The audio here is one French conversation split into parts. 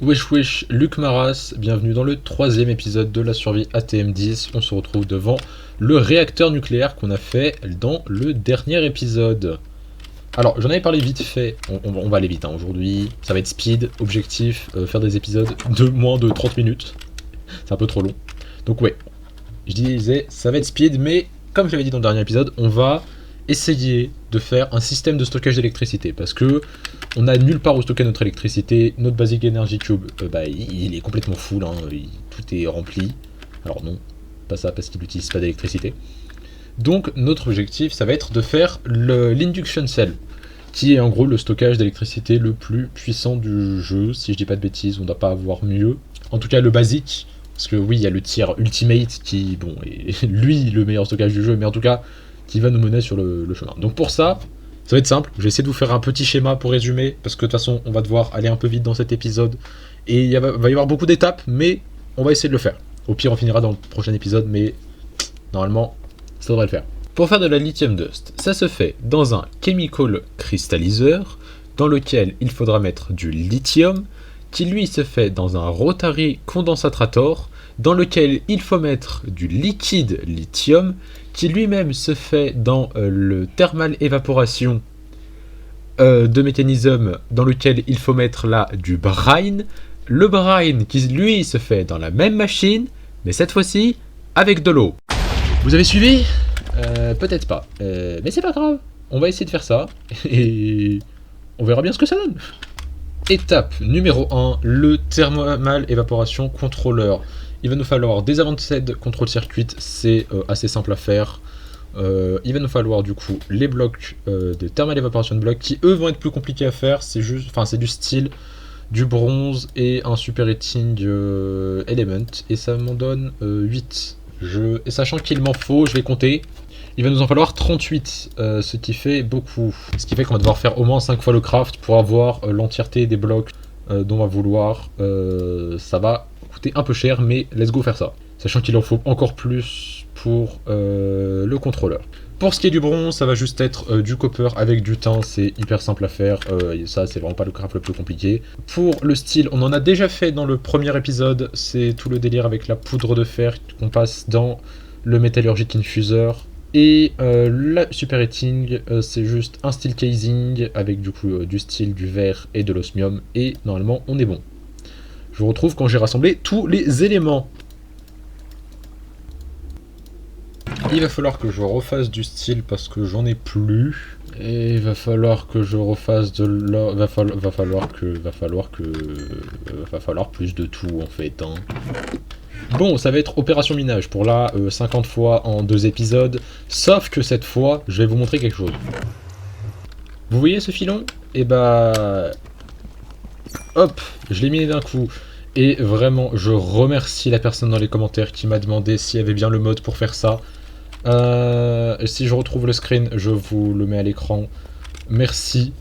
Wesh wesh, Luc Maras, bienvenue dans le troisième épisode de la survie ATM10. On se retrouve devant le réacteur nucléaire qu'on a fait dans le dernier épisode. Alors, j'en avais parlé vite fait, on va aller vite aujourd'hui, ça va être speed, objectif, faire des épisodes de moins de 30 minutes. C'est un peu trop long. Donc ouais, je disais, ça va être speed, mais comme je l'avais dit dans le dernier épisode, on va essayer de faire un système de stockage d'électricité, parce que on a nulle part où stocker notre électricité. Notre Basic Energy Cube, il est complètement full, hein, tout est rempli. Alors non, pas ça, parce qu'il n'utilise pas d'électricité. Donc notre objectif, ça va être de faire l'Induction Cell, qui est en gros le stockage d'électricité le plus puissant du jeu. Si je dis pas de bêtises, on ne doit pas avoir mieux. En tout cas le basique, parce que oui, il y a le tier Ultimate qui, bon, est lui le meilleur stockage du jeu, mais en tout cas qui va nous mener sur le chemin. Donc pour ça va être simple, je vais essayer de vous faire un petit schéma pour résumer, parce que de toute façon on va devoir aller un peu vite dans cet épisode, et il va y avoir beaucoup d'étapes, mais on va essayer de le faire. Au pire on finira dans le prochain épisode, mais normalement ça devrait le faire. Pour faire de la lithium dust, ça se fait dans un chemical cristalliseur, dans lequel il faudra mettre du lithium, qui lui se fait dans un rotary condensator, dans lequel il faut mettre du liquide lithium, qui lui-même se fait dans le thermal évaporation de mécanisme, dans lequel il faut mettre là du brine. Le brine qui lui se fait dans la même machine, mais cette fois-ci avec de l'eau. Vous avez suivi ? Peut-être pas, mais c'est pas grave. On va essayer de faire ça, et on verra bien ce que ça donne. Étape numéro 1, le thermal évaporation contrôleur. Il va nous falloir des Advanced Control Circuit, c'est assez simple à faire. Il va nous falloir du coup les blocs de Thermal Evaporation Block qui eux vont être plus compliqués à faire. C'est juste, enfin c'est du style, du bronze et un super heating element. Et ça m'en donne 8. Et sachant qu'il m'en faut, je vais compter. Il va nous en falloir 38, ce qui fait beaucoup. Ce qui fait qu'on va devoir faire au moins 5 fois le craft pour avoir l'entièreté des blocs dont on va vouloir. Ça va coûter un peu cher, mais let's go faire ça. Sachant qu'il en faut encore plus pour le contrôleur. Pour ce qui est du bronze, ça va juste être du copper avec du tin, c'est hyper simple à faire, ça c'est vraiment pas le craft le plus compliqué. Pour le steel, on en a déjà fait dans le premier épisode, c'est tout le délire avec la poudre de fer qu'on passe dans le Metallurgic Infuser. Et la super heating, c'est juste un steel casing avec du coup du steel, du verre et de l'osmium, et normalement on est bon. Je vous retrouve quand j'ai rassemblé tous les éléments. Il va falloir que je refasse du steel parce que j'en ai plus. Et il va falloir que je refasse de l'or. Va falloir plus de tout en fait. Hein. Bon, ça va être opération minage pour là 50 fois en 2 épisodes. Sauf que cette fois, je vais vous montrer quelque chose. Vous voyez ce filon ? Et bah... Hop, je l'ai mis d'un coup. Et vraiment, je remercie la personne dans les commentaires qui m'a demandé s'il y avait bien le mode pour faire ça. Si je retrouve le screen, je vous le mets à l'écran. Merci,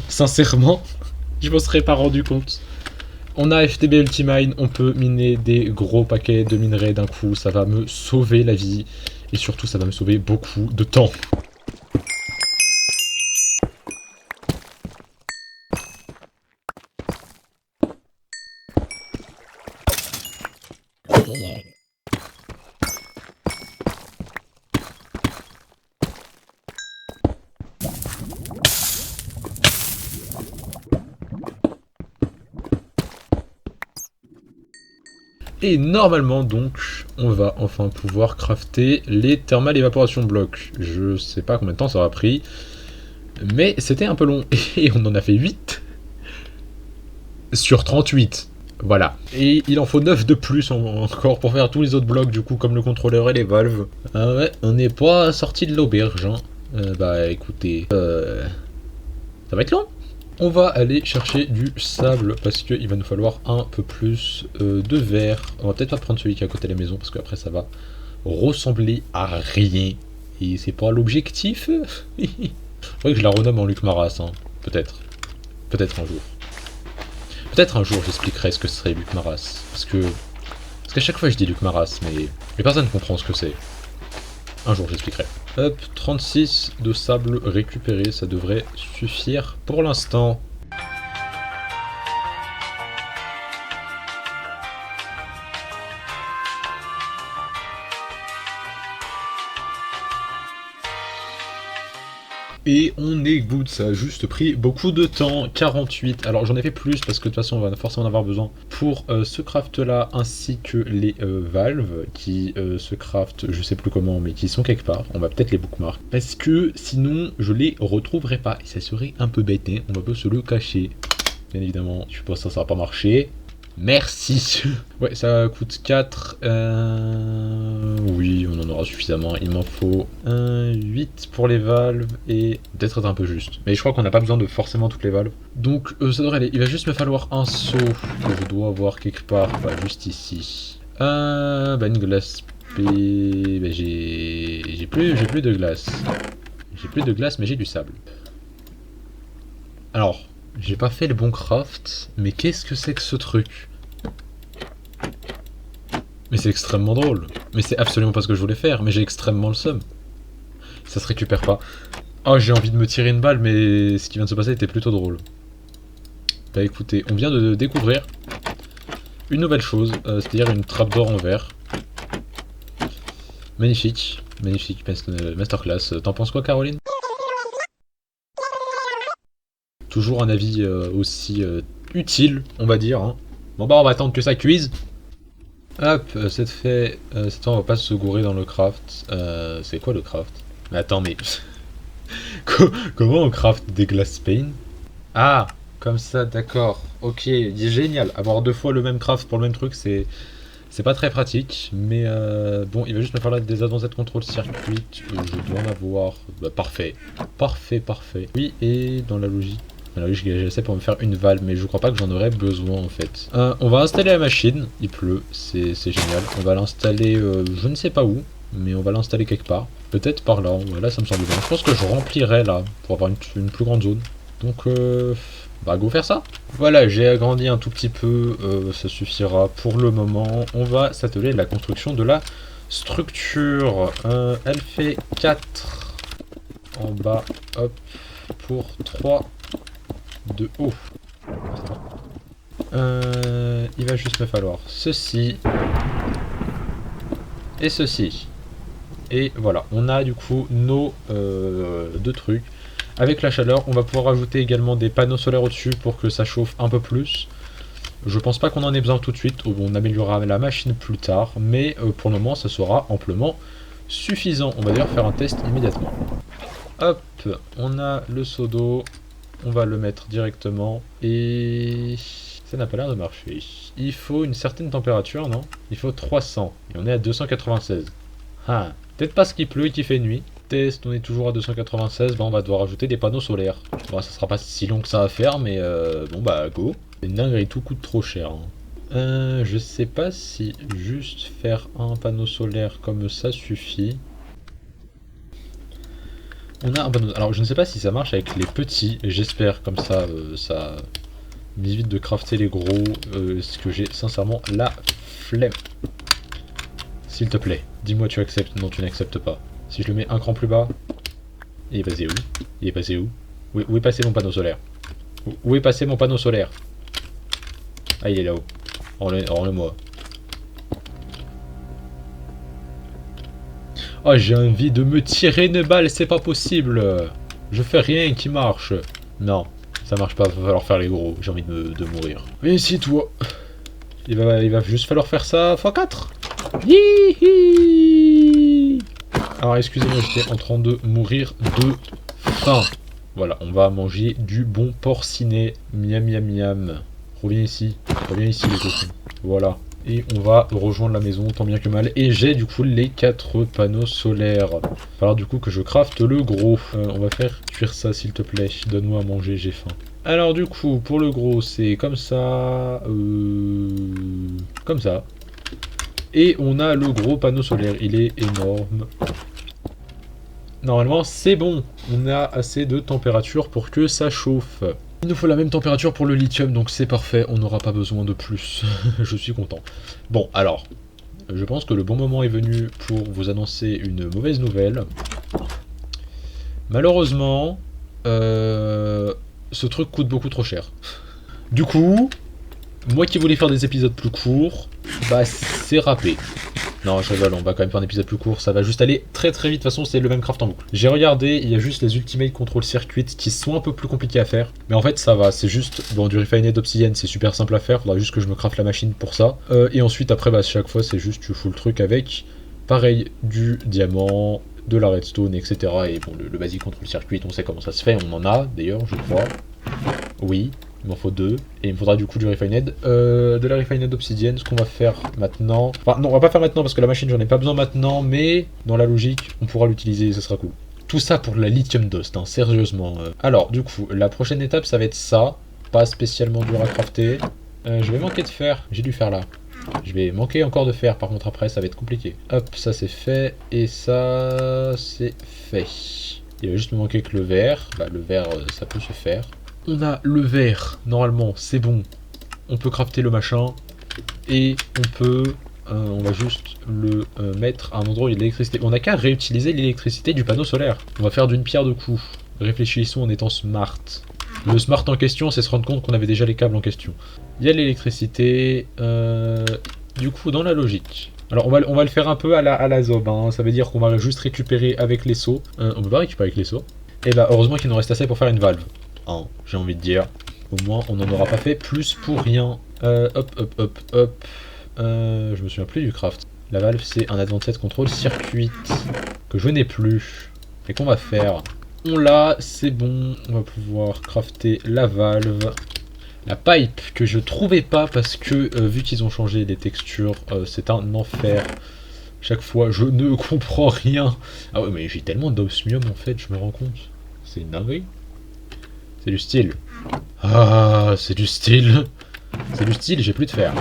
sincèrement, je m'en serais pas rendu compte. On a FTB Ultimine, on peut miner des gros paquets de minerais d'un coup, ça va me sauver la vie. Et surtout, ça va me sauver beaucoup de temps. Et normalement donc, on va enfin pouvoir crafter les Thermal Evaporation Blocks. Je sais pas combien de temps ça aura pris, mais c'était un peu long. Et on en a fait 8 sur 38. Voilà. Et il en faut 9 de plus encore pour faire tous les autres blocs, du coup, comme le contrôleur et les valves. Ah ouais, on n'est pas sorti de l'auberge, hein. Bah écoutez, ça va être long. On va aller chercher du sable parce qu'il va nous falloir un peu plus de verre. On va peut-être pas prendre celui qui est à côté de la maison parce qu'après ça va ressembler à rien. Et c'est pas l'objectif. Faudrait que je la renomme en Luc Maras, hein. Peut-être. Peut-être un jour. Peut-être un jour j'expliquerai ce que serait Luc Maras. Parce qu'à chaque fois je dis Luc Maras, mais personne ne comprend ce que c'est. Un jour j'expliquerai. Hop, 36 de sable récupéré, ça devrait suffire pour l'instant. Et on est good, ça a juste pris beaucoup de temps, 48. Alors j'en ai fait plus parce que de toute façon on va forcément en avoir besoin pour ce craft là ainsi que les valves qui se craftent, je sais plus comment, mais qui sont quelque part. On va peut-être les bookmark parce que sinon je les retrouverai pas et ça serait un peu bête, hein. On va pas se le cacher. Bien évidemment, je pense que ça va pas marcher. Merci. Ouais, ça coûte 4. Oui, on en aura suffisamment. Il m'en faut 8 pour les valves et peut-être être un peu juste. Mais je crois qu'on n'a pas besoin de forcément toutes les valves. Donc ça devrait aller. Il va juste me falloir un seau que je dois avoir quelque part. Bah, juste ici. Une glace. Bah, j'ai plus de glace. J'ai plus de glace, mais j'ai du sable. Alors. J'ai pas fait le bon craft, mais qu'est-ce que c'est que ce truc? Mais c'est extrêmement drôle. Mais c'est absolument pas ce que je voulais faire, mais j'ai extrêmement le seum. Ça se récupère pas. Oh, j'ai envie de me tirer une balle, mais ce qui vient de se passer était plutôt drôle. Bah écoutez, on vient de découvrir une nouvelle chose, c'est-à-dire une trappe d'or en verre. Magnifique, magnifique, masterclass. T'en penses quoi, Caroline? Toujours un avis aussi utile, on va dire. Hein. Bon bah on va attendre que ça cuise. Hop, cette fois on va pas se gourer dans le craft. C'est quoi le craft? Mais attends, mais... Comment on craft des glass pane? Ah, comme ça, d'accord. Ok, génial. Avoir 2 fois le même craft pour le même truc, c'est pas très pratique. Mais bon, il va juste me falloir des advanced control circuit. Je dois en avoir... Bah, parfait. Parfait, parfait. Oui, et dans la logique... Alors j'essaie pour me faire une valve, mais je crois pas que j'en aurais besoin en fait. On va installer la machine, il pleut, c'est génial. On va l'installer, je ne sais pas où, mais on va l'installer quelque part. Peut-être par là, là ça me semble bien. Je pense que je remplirai là, pour avoir une plus grande zone. Donc, bah go faire ça. Voilà, j'ai agrandi un tout petit peu, ça suffira pour le moment. On va s'atteler à la construction de la structure. Elle fait 4 en bas, hop, pour 3 de haut. Il va juste me falloir ceci et ceci. Et voilà, on a du coup nos 2 trucs. Avec la chaleur, on va pouvoir ajouter également des panneaux solaires au-dessus pour que ça chauffe un peu plus. Je pense pas qu'on en ait besoin tout de suite, on améliorera la machine plus tard, mais pour le moment ça sera amplement suffisant. On va d'ailleurs faire un test immédiatement. Hop, on a le seau d'eau. On va le mettre directement et ça n'a pas l'air de marcher. Il faut une certaine température, non? Il faut 300 et on est à 296. Ah, peut-être parce qu'il pleut et qu'il fait nuit. Test, on est toujours à 296, bah on va devoir ajouter des panneaux solaires. Bon, ça sera pas si long que ça à faire, mais bon bah go. C'est une dinguerie, tout coûte trop cher. Hein. Je sais pas si juste faire un panneau solaire comme ça suffit. On a un panneau. Alors je ne sais pas si ça marche avec les petits, j'espère, comme ça ça m'évite de crafter les gros, parce que j'ai sincèrement la flemme. S'il te plaît, dis-moi tu acceptes, non tu n'acceptes pas. Si je le mets un cran plus bas, il est passé où? Il est passé où? Où est passé mon panneau solaire? Où est passé mon panneau solaire? Ah il est là-haut, rends-le-moi. Oh, j'ai envie de me tirer une balle, c'est pas possible. Je fais rien qui marche. Non, ça marche pas, va falloir faire les gros. J'ai envie de mourir. Viens ici, toi. Il va juste falloir faire ça x4. Hihi. Alors, excusez-moi, j'étais en train de mourir de faim. Voilà, on va manger du bon porcinet. Miam, miam, miam. Reviens ici, les cochons. Voilà. Et on va rejoindre la maison tant bien que mal. Et j'ai du coup les 4 panneaux solaires. Il va falloir du coup que je crafte le gros. On va faire cuire ça s'il te plaît. Donne-moi à manger, j'ai faim. Alors du coup, pour le gros, c'est comme ça. Comme ça. Et on a le gros panneau solaire. Il est énorme. Normalement, c'est bon. On a assez de température pour que ça chauffe. Il nous faut la même température pour le lithium, donc c'est parfait, on n'aura pas besoin de plus. Je suis content. Bon, alors, je pense que le bon moment est venu pour vous annoncer une mauvaise nouvelle. Malheureusement, ce truc coûte beaucoup trop cher. Du coup, moi qui voulais faire des épisodes plus courts, bah c'est râpé. Non, je rigole, on va quand même faire un épisode plus court, ça va juste aller très très vite, de toute façon c'est le même craft en boucle. J'ai regardé, il y a juste les Ultimate Control Circuits qui sont un peu plus compliqués à faire, mais en fait ça va, c'est juste, bon du Refined Obsidian c'est super simple à faire, faudra juste que je me craft la machine pour ça, et ensuite après bah chaque fois c'est juste tu fous le truc avec, pareil, du diamant, de la redstone, etc. Et bon le basic control circuit on sait comment ça se fait, on en a d'ailleurs je crois, oui. Il m'en faut 2, et il me faudra du coup du Refined. De la Refined Obsidian, ce qu'on va faire maintenant... Enfin non, on va pas faire maintenant parce que la machine j'en ai pas besoin maintenant, mais dans la logique, on pourra l'utiliser et ça sera cool. Tout ça pour la lithium dust, hein, sérieusement. Alors du coup, la prochaine étape ça va être ça, pas spécialement dur à crafter. Je vais manquer de fer, j'ai du fer là. Je vais manquer encore de fer, par contre après ça va être compliqué. Hop, ça c'est fait, et ça c'est fait. Il va juste me manquer que le verre, bah le verre ça peut se faire. On a le verre, normalement, c'est bon. On peut crafter le machin. Et on peut... on va juste le mettre à un endroit où il y a de l'électricité. On n'a qu'à réutiliser l'électricité du panneau solaire. On va faire d'une pierre deux coups. Réfléchissons en étant smart. Le smart en question, c'est se rendre compte qu'on avait déjà les câbles en question. Il y a l'électricité. Du coup, dans la logique... Alors, on va le faire un peu à la zob. Hein. Ça veut dire qu'on va juste récupérer avec les seaux. On peut pas récupérer avec les seaux. Et bah, heureusement qu'il nous reste assez pour faire une valve. Hein, j'ai envie de dire. Au moins, on n'en aura pas fait plus pour rien. Hop. Je me souviens plus du craft. La valve, c'est un Advanced Control Circuit que je n'ai plus. Et qu'on va faire. On l'a, c'est bon. On va pouvoir crafter la valve. La pipe que je trouvais pas parce que vu qu'ils ont changé les textures, c'est un enfer. Chaque fois, je ne comprends rien. Ah ouais, mais j'ai tellement d'osmium en fait, je me rends compte. C'est une dinguerie. C'est du style. Ah, c'est du style. C'est du style, j'ai plus de fer.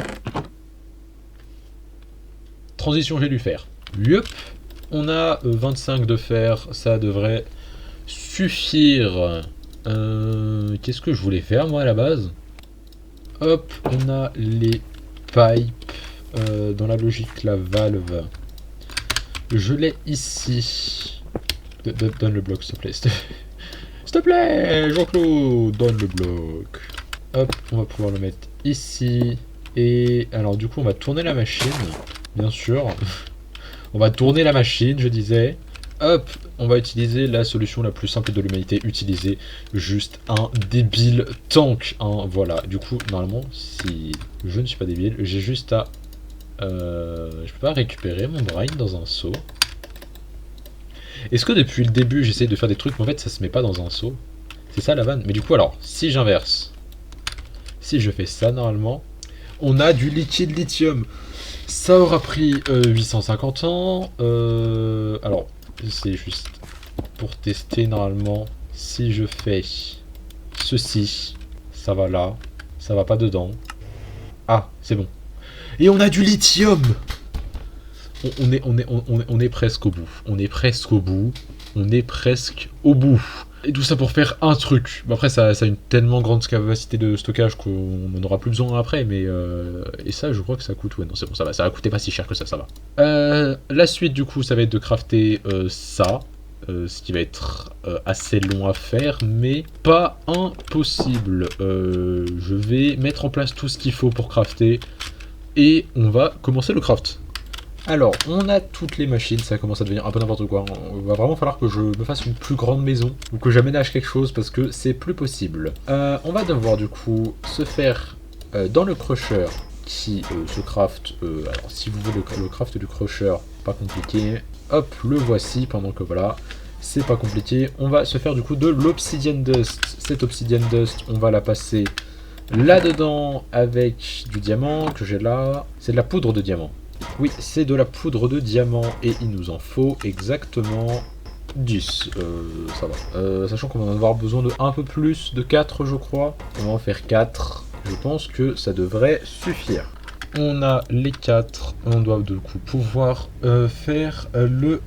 Transition, j'ai du fer. Yup. On a 25 de fer, ça devrait suffire. Qu'est-ce que je voulais faire moi à la base? Hop, on a les pipes. Dans la logique, la valve. Je l'ai ici. Donne le bloc, s'il te plaît. S'il te plaît, Jean-Claude, donne le bloc. Hop, on va pouvoir le mettre ici. Et alors du coup, on va tourner la machine, bien sûr. On va tourner la machine, je disais. Hop, on va utiliser la solution la plus simple de l'humanité. Utiliser juste un débile tank. Hein, voilà, du coup, normalement, si je ne suis pas débile, j'ai juste à... je peux pas récupérer mon brain dans un seau. Est-ce que depuis le début j'essaie de faire des trucs mais en fait ça se met pas dans un seau? C'est ça la vanne. Mais du coup alors, si j'inverse, si je fais ça normalement, on a du liquide lithium. Ça aura pris 850 ans. Alors, c'est juste pour tester normalement. Si je fais ceci, ça va là, ça va pas dedans. Ah, c'est bon. Et on a du lithium! On est presque au bout. On est presque au bout. On est presque au bout. Et tout ça pour faire un truc. Bon, après, ça a une tellement grande capacité de stockage qu'on n'en aura plus besoin après. Mais et ça, je crois que ça coûte... Ouais, non, c'est bon, ça va. Ça va coûter pas si cher que ça va. La suite, du coup, ça va être de crafter ça. Ce qui va être assez long à faire, mais pas impossible. Je vais mettre en place tout ce qu'il faut pour crafter. Et on va commencer le craft. Alors, on a toutes les machines, ça commence à devenir un peu n'importe quoi. Il va vraiment falloir que je me fasse une plus grande maison, ou que j'aménage quelque chose, parce que c'est plus possible. On va devoir du coup se faire dans le crusher, qui se craft... alors, si vous voulez le craft du crusher, pas compliqué. Hop, le voici, pendant que voilà, c'est pas compliqué. On va se faire du coup de l'obsidian dust. Cette obsidian dust, on va la passer là-dedans avec du diamant que j'ai là. C'est de la poudre de diamant. Oui, c'est de la poudre de diamant et il nous en faut exactement 10. Ça va. Sachant qu'on va en avoir besoin de un peu plus, de 4 je crois. On va en faire 4. Je pense que ça devrait suffire. On a les 4. On doit du coup pouvoir faire le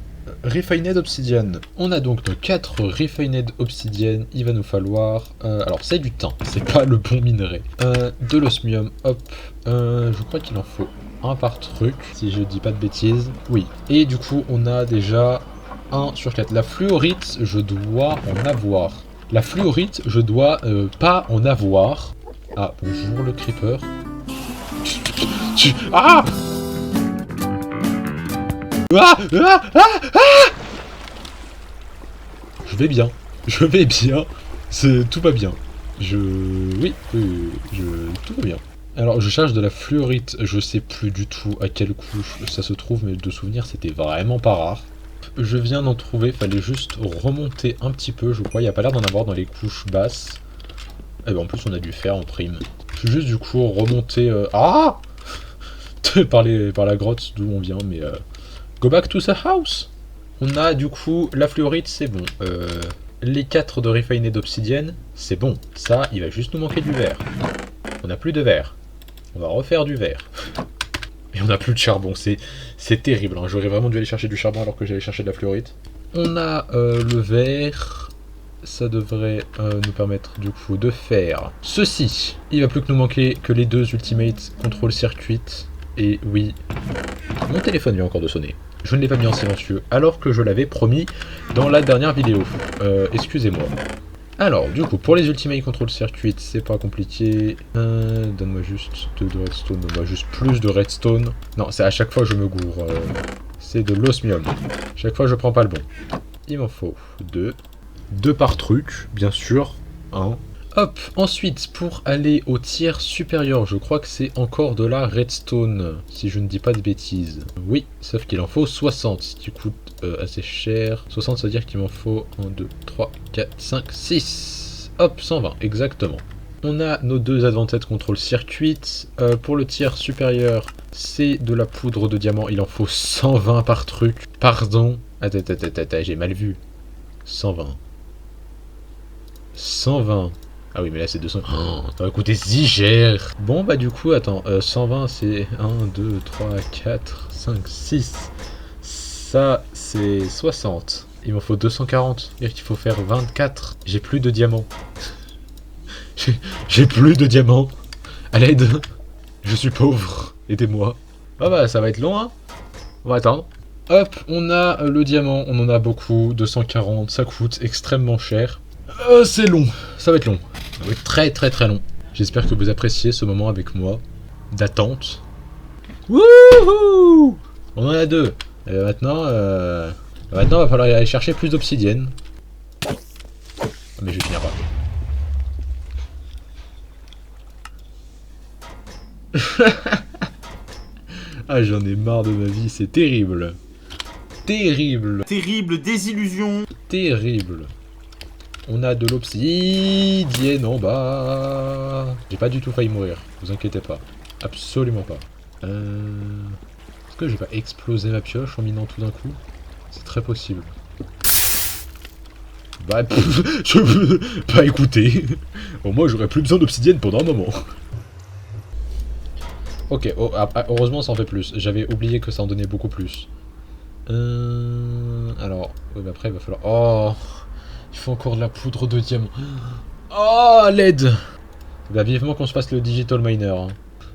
Refined Obsidian. On a donc nos 4 Refined Obsidian. Il va nous falloir... alors c'est du thym, c'est pas le bon minerai. De l'osmium, hop. Je crois qu'il en faut un par truc, si je dis pas de bêtises. Oui. Et du coup, on a déjà 1 sur 4. La fluorite, je dois en avoir. La fluorite, je dois pas en avoir. Ah, bonjour le creeper. Ah! Ah, ah, ah, ah. Je vais bien. Je vais bien. Tout va bien. Oui, tout va bien. Alors, je cherche de la fluorite. Je sais plus du tout à quelle couche ça se trouve, mais de souvenir, c'était vraiment pas rare. Je viens d'en trouver, fallait juste remonter un petit peu, je crois. Il n'y a pas l'air d'en avoir dans les couches basses. Et ben en plus, on a du fer en prime. Je suis juste du coup remonter. Ah par la grotte d'où on vient, mais. Go back to the house! On a du coup la fluorite, c'est bon. Les 4 de refiné d'obsidienne, c'est bon. Ça, il va juste nous manquer du verre. On n'a plus de verre. On va refaire du verre. Et on n'a plus de charbon, c'est terrible. Hein. J'aurais vraiment dû aller chercher du charbon alors que j'allais chercher de la fluorite. On a le verre. Ça devrait nous permettre du coup de faire ceci. Il va plus que nous manquer que les 2 ultimate control circuit. Et oui, mon téléphone vient encore de sonner. Je ne l'ai pas mis en silencieux alors que je l'avais promis dans la dernière vidéo. Excusez-moi. Alors, du coup, pour les Ultimate Control Circuit, c'est pas compliqué. Donne-moi juste 2 de redstone, donne-moi juste plus de redstone. Non, c'est à chaque fois je me gourre. C'est de l'osmium. Chaque fois je prends pas le bon. Il m'en faut 2. 2 par truc, bien sûr. 1. Hop, ensuite, pour aller au tiers supérieur, je crois que c'est encore de la redstone, si je ne dis pas de bêtises. Oui, sauf qu'il en faut 60, ce qui coûte assez cher. 60, ça veut dire qu'il m'en faut 1, 2, 3, 4, 5, 6. Hop, 120, exactement. On a nos 2 Advanced Control Circuit. Pour le tiers supérieur, c'est de la poudre de diamant. Il en faut 120 par truc. Pardon. Attends, j'ai mal vu. 120. 120. Ah oui, mais là c'est 200. Oh, ça va coûter si cher. Bon, bah du coup, attends. 120, c'est 1, 2, 3, 4, 5, 6. Ça, c'est 60. Il m'en faut 240. C'est-à-dire qu'il faut faire 24. J'ai plus de diamants. J'ai plus de diamants. À l'aide. Je suis pauvre. Aidez-moi. Ah bah, ça va être long, hein. On va attendre. Hop, on a le diamant. On en a beaucoup. 240. Ça coûte extrêmement cher. C'est long. Ça va être long. Ça va être très très très long. J'espère que vous appréciez ce moment avec moi. D'attente. Wouhou! On en a 2. Et maintenant, il va falloir aller chercher plus d'obsidienne. Ah, mais je vais finir pas. Ah, j'en ai marre de ma vie, c'est terrible. Terrible. Terrible désillusion. Terrible. On a de l'obsidienne en bas. J'ai pas du tout failli mourir, vous inquiétez pas. Absolument pas. Est-ce que je vais pas exploser ma pioche en minant tout d'un coup? C'est très possible. Bah, bah écoutez, au moins j'aurais plus besoin d'obsidienne pendant un moment. Ok, heureusement ça en fait plus. J'avais oublié que ça en donnait beaucoup plus. Alors, mais après il va falloir... Oh, il faut encore de la poudre de diamant. Oh, l'aide. Bah vivement qu'on se fasse le digital miner. Hein.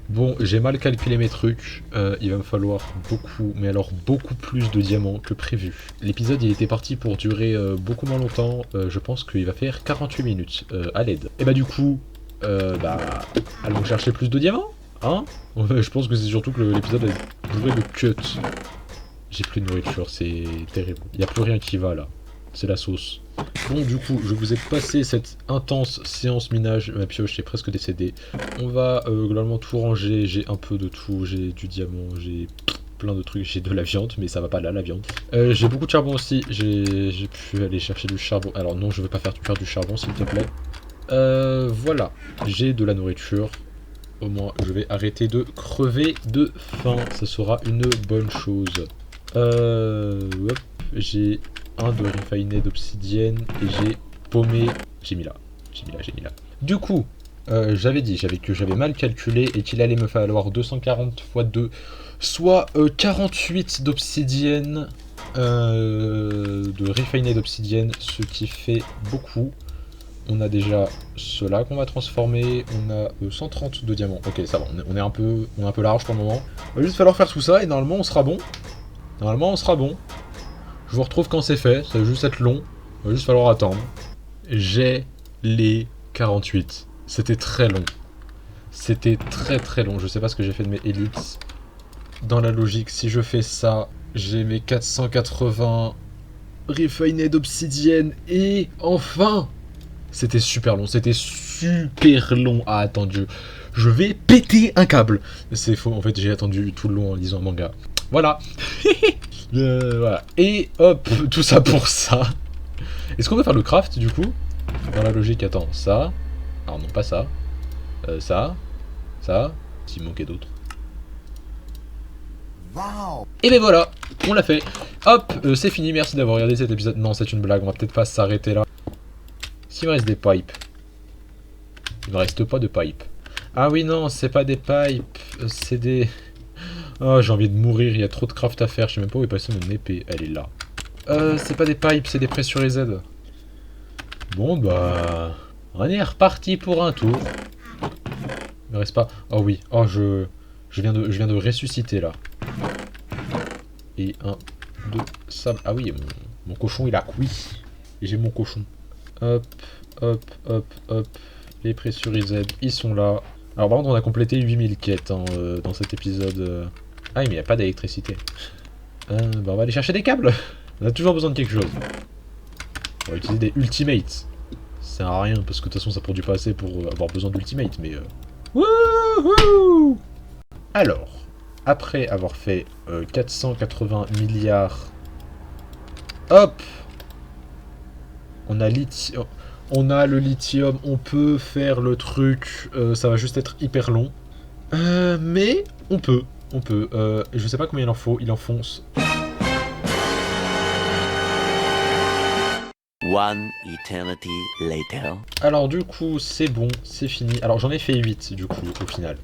Bon, j'ai mal calculé mes trucs. Il va me falloir beaucoup, mais alors beaucoup plus de diamants que prévu. L'épisode il était parti pour durer beaucoup moins longtemps. Je pense qu'il va faire 48 minutes à l'aide. Et bah du coup, allons chercher plus de diamants. Hein? Je pense que c'est surtout que l'épisode a duré de cut. J'ai plus de nourriture, c'est terrible. Il n'y a plus rien qui va là. C'est la sauce. Bon, du coup, je vous ai passé cette intense séance minage. Ma pioche est presque décédée. On va globalement tout ranger. J'ai un peu de tout. J'ai du diamant, j'ai plein de trucs. J'ai de la viande, mais ça va pas là, la viande. J'ai beaucoup de charbon aussi. J'ai pu aller chercher du charbon. Alors non, je veux pas faire du charbon, s'il te plaît. Voilà. J'ai de la nourriture. Au moins, je vais arrêter de crever de faim. Ça sera une bonne chose. Hop, j'ai un de refiné d'obsidienne et j'ai paumé. J'ai mis là. Du coup, j'avais dit que j'avais mal calculé et qu'il allait me falloir 240 x 2, soit 48 d'obsidienne, de refiné d'obsidienne, ce qui fait beaucoup. On a déjà cela qu'on va transformer, on a 130 de diamants. Ok, ça va, on est un peu large pour le moment. Il va juste falloir faire tout ça et normalement on sera bon. Je vous retrouve quand c'est fait, ça va juste être long. Il va juste falloir attendre. J'ai les 48. C'était très long. C'était très très long. Je sais pas ce que j'ai fait de mes élites. Dans la logique, si je fais ça J'ai mes 480 refined obsidienne et enfin, c'était super long, c'était super long à attendre. Je vais péter un câble. C'est faux, en fait j'ai attendu tout le long en lisant un manga. Voilà. Voilà. Et hop, tout ça pour ça. Est-ce qu'on peut faire le craft du coup? Dans la logique, attends, ça. Alors non, pas ça. Ça. Ça. S'il manquait d'autres. Wow. Et ben voilà, on l'a fait. Hop, c'est fini, merci d'avoir regardé cet épisode. Non, c'est une blague, on va peut-être pas s'arrêter là. S'il me reste des pipes. Il me reste pas de pipes. Ah oui, non, c'est pas des pipes, c'est des... Oh, j'ai envie de mourir, il y a trop de craft à faire. Je sais même pas où est passée mon épée, elle est là. C'est pas des pipes, c'est des pressurised. Bon, bah... On est reparti pour un tour. Il me reste pas... Oh oui, oh je viens de ressusciter là. Et un, deux, sable. Ah oui, mon cochon il a cuit. Et j'ai mon cochon. Hop, hop, hop, hop. Les pressurised, ils sont là. Alors par contre on a complété 8000 quêtes hein, dans cet épisode. Ah oui mais il n'y a pas d'électricité. Bah on va aller chercher des câbles. On a toujours besoin de quelque chose. On va utiliser des ultimates. Ça sert à rien parce que de toute façon ça produit pas assez pour avoir besoin d'ultimate mais... Wouhou. Alors, après avoir fait 480 milliards... Hop. On a lithium... On a le lithium, on peut faire le truc, ça va juste être hyper long. Mais on peut. Je sais pas combien il en faut, il enfonce. One eternity later. Alors du coup, c'est bon, c'est fini. Alors j'en ai fait 8 du coup, au final.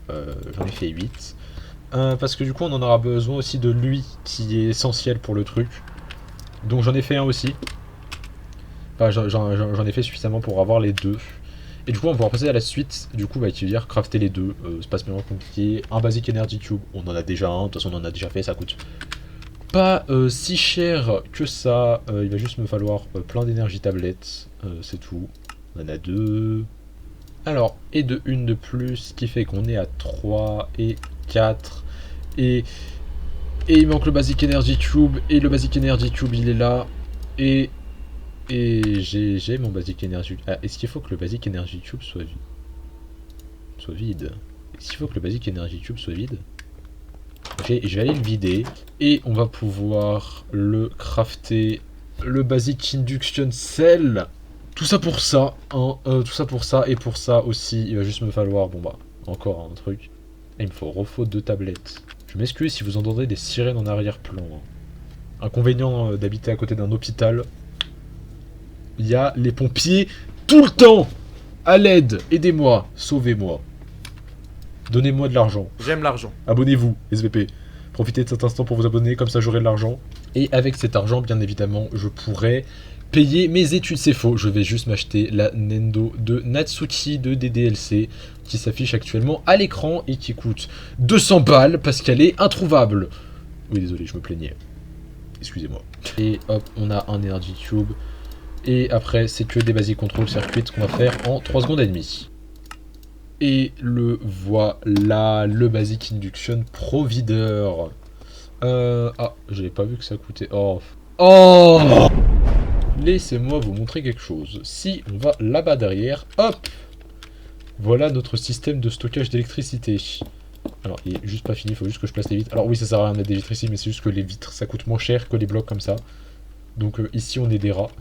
J'en ai fait 8. Parce que du coup, on en aura besoin aussi de lui, qui est essentiel pour le truc. Donc j'en ai fait un aussi. Enfin, j'en ai fait suffisamment pour avoir les deux. Et du coup, on va pouvoir passer à la suite, du coup, qui veut dire crafter les deux. C'est pas spécialement compliqué. Un Basic Energy Cube, on en a déjà un, de toute façon, on en a déjà fait, ça coûte pas si cher que ça. Il va juste me falloir plein d'énergie tablette, c'est tout. On en a deux. Alors, et de une de plus, ce qui fait qu'on est à 3 et 4. Et il manque le Basic Energy Cube, et le Basic Energy Cube, il est là. Et j'ai mon Basic Energy... Ah, est-ce qu'il faut que le Basic Energy Cube soit vide? Est-ce qu'il faut que le Basic Energy Cube soit vide? Ok, je vais aller le vider. Et on va pouvoir le crafter. Le Basic Induction Cell. Tout ça pour ça, hein, tout ça pour ça. Et pour ça aussi, il va juste me falloir... Bon bah, encore un truc. Et il me faut 2 tablettes. Je m'excuse si vous entendez des sirènes en arrière-plan. Hein. Inconvénient d'habiter à côté d'un hôpital. Il y a les pompiers tout le temps. À l'aide, aidez-moi, sauvez-moi. Donnez-moi de l'argent. J'aime l'argent. Abonnez-vous, SVP. Profitez de cet instant pour vous abonner, comme ça j'aurai de l'argent. Et avec cet argent, bien évidemment, je pourrai payer mes études. C'est faux, je vais juste m'acheter la Nendo de Natsuki de DDLC, qui s'affiche actuellement à l'écran et qui coûte 200 balles parce qu'elle est introuvable. Oui, désolé, je me plaignais. Excusez-moi. Et hop, on a un Energy Cube. Et après, c'est que des basic control circuits qu'on va faire en 3 secondes et demie. Et le voilà, le Basic Induction Provider. Ah, j'avais pas vu que ça coûtait... Oh. Oh. Laissez-moi vous montrer quelque chose. Si on va là-bas derrière, hop. Voilà notre système de stockage d'électricité. Alors, il est juste pas fini, il faut juste que je place les vitres. Alors oui, ça sert à rien de mettre des vitres ici, mais c'est juste que les vitres, ça coûte moins cher que les blocs comme ça. Donc ici, on est des rats.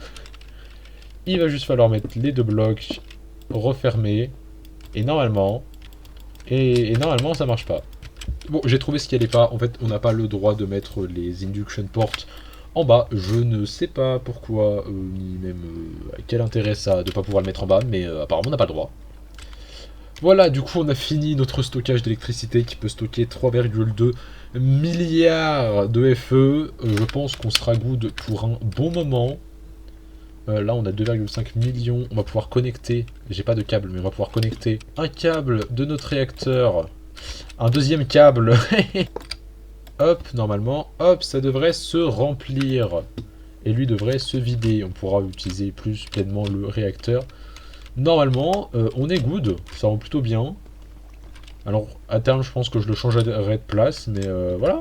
Il va juste falloir mettre les 2 blocs, refermer, et normalement, normalement ça marche pas. Bon, j'ai trouvé ce qui allait pas. En fait, on n'a pas le droit de mettre les induction ports en bas. Je ne sais pas pourquoi, ni même quel intérêt ça a de pas pouvoir le mettre en bas, mais apparemment on n'a pas le droit. Voilà, du coup on a fini notre stockage d'électricité qui peut stocker 3,2 milliards de FE. Je pense qu'on sera good pour un bon moment. Là on a 2,5 millions, on va pouvoir connecter, j'ai pas de câble mais on va pouvoir connecter un câble de notre réacteur, un deuxième câble, hop, normalement, hop, ça devrait se remplir, et lui devrait se vider, on pourra utiliser plus pleinement le réacteur. Normalement, on est good, ça rend plutôt bien. Alors à terme je pense que je le changerai de place, mais voilà.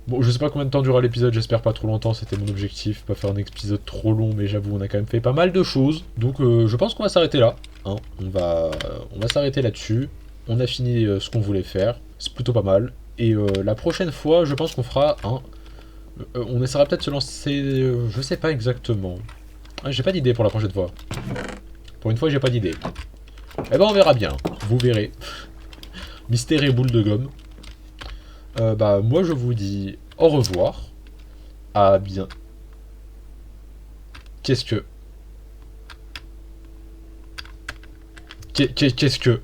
Bon, je sais pas combien de temps durera l'épisode, j'espère pas trop longtemps, c'était mon objectif, pas faire un épisode trop long, mais j'avoue, on a quand même fait pas mal de choses. Donc je pense qu'on va s'arrêter là. Hein. On va s'arrêter là-dessus. On a fini ce qu'on voulait faire, c'est plutôt pas mal. Et la prochaine fois, je pense qu'on fera un... on essaiera peut-être de se lancer... je sais pas exactement. Ah, j'ai pas d'idée pour la prochaine fois. Pour une fois, j'ai pas d'idée. Eh ben, on verra bien. Vous verrez. Mystère et boule de gomme. Bah, moi, je vous dis au revoir. À bien... Qu'est-ce que... Qu'est-ce que...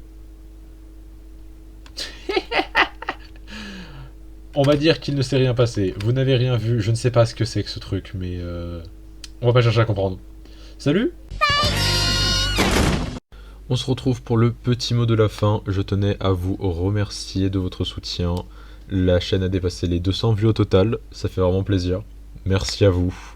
On va dire qu'il ne s'est rien passé. Vous n'avez rien vu. Je ne sais pas ce que c'est que ce truc, mais... on va pas chercher à comprendre. Salut! On se retrouve pour le petit mot de la fin. Je tenais à vous remercier de votre soutien. La chaîne a dépassé les 200 vues au total. Ça fait vraiment plaisir. Merci à vous.